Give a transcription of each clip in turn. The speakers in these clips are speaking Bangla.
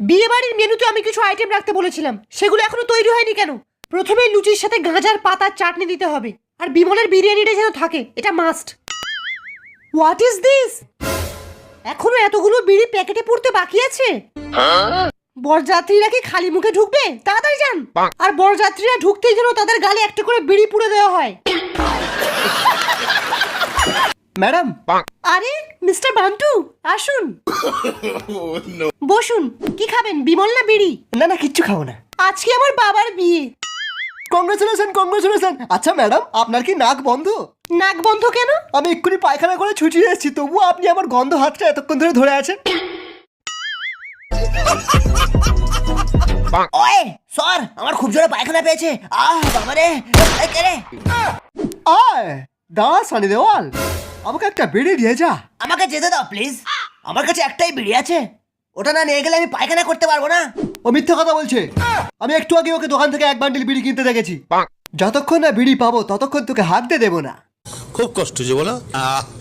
বিয়ে বাড়ির মেনুতে আমি কিছু আইটেম রাখতে বলেছিলাম, সেগুলো এখনো তৈরি হয়নি কেন? প্রথমে লুচির সাথে গাঁজার পাতার চাটনি দিতে হবে, আর বিমলের বিরিয়ানিটা যেন থাকে, এটা মাস্ট। What is this? এখনো এতগুলো বিড়ি প্যাকেটে পড়তে বাকি আছে? বরযাত্রীরা কি খালি মুখে ঢুকবে? তাড়াতাড়ি যান। আর বরযাত্রীরা ঢুকতেই যেন তাদের গালে একটা করে বিড়ি পুড়ে দেওয়া হয়। ম্যাডাম। আরে মিস্টার বান্টু, আসুন। বসুন। কি খাবেন, বিমল না বিড়ি? না না, কিচ্ছু খাবো না। আজকে আমার বাবার বিয়ে। Congratulation congratulation. আচ্ছা ম্যাডাম, আপনার কি নাক বন্ধ? নাক বন্ধ কেন? আমি এক্ষুনি পায়খানা করে ছুটিয়ে এসেছি, তবুও আপনি আমার গন্ধ হাতটা এতক্ষণ ধরে ধরে আছেন। ওয়ে স্যার, আমার খুব জোরে পায়খানা পেয়েছে। বাবারে, এই কে রে? আয় দাঁড়া সানি দেওয়াল, আমাকে একটা বিড়ি দিয়ে যা। আমাকে যেতে দাও প্লিজ, আমার কাছে একটাই বিড়ি আছে, ওটা না নিয়ে গেলে আমি পায়খানা করতে পারবো না। ও মিথ্যা কথা বলছে। আমি একটু আগে ওকে দোকান থেকে এক বান্ডিল বিড়ি কিনতে দেখেছি। যতক্ষণ না বিড়ি পাবো ততক্ষণ তোকে হাঁকতে দেবো না। খুব কষ্ট যে বলো,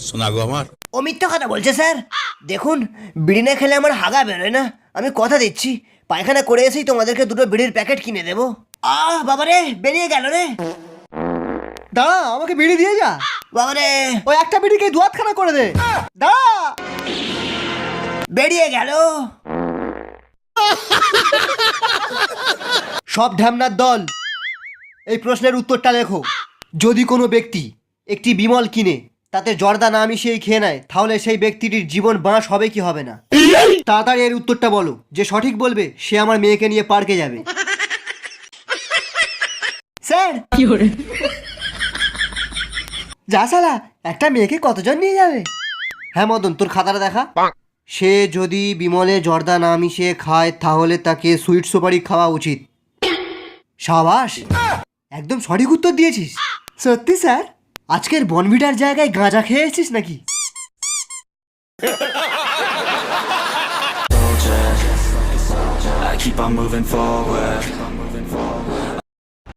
শোনা গো আমার। ও মিথ্যা কথা বলছে স্যার। দেখুন, বিড়ি না খেলে আমার হাগা বেরোয় না। আমি কথা দিচ্ছি, পায়খানা করে এসেই তোমাদেরকে দুটো বিড়ির প্যাকেট কিনে দেবো। বাবারে, বেরিয়ে গেল রে। দাঁড়া, আমাকে বিড়ি দিয়ে যা। বাবারে, ওই একটা বিড়িকে দু হাতখানা করে দে। দাঁড়া। বেরিয়ে গেল। সব ঢ্যামনার দল, এই প্রশ্নের উত্তরটা লেখো। যদি কোনো ব্যক্তি একটি বিমল কিনে তাতে জর্দা না মিশিয়ে খেয়ে নেয়, তাহলে সেই ব্যক্তিটির জীবন বাঁশ হবে কি হবে না? তাড়াতাড়ি এর উত্তরটা বলো। যে সঠিক বলবে সে আমার মেয়েকে নিয়ে পার্কে যাবে। স্যার, যা শালা, একটা মেয়েকে কতজন নিয়ে যাবে? হ্যাঁ মদন, তোর খাতাটা দেখা। সে যদি বিমলে জর্দা না মিশিয়ে খায় তাহলে তাকে সুইট সুপারি খাওয়া উচিত। সাবাস, একদম সঠিক উত্তর দিয়েছিস। সত্যি স্যার? আজকের বনভিটার জায়গায় গাঁজা খেয়েছিস নাকি? I keep on moving forward.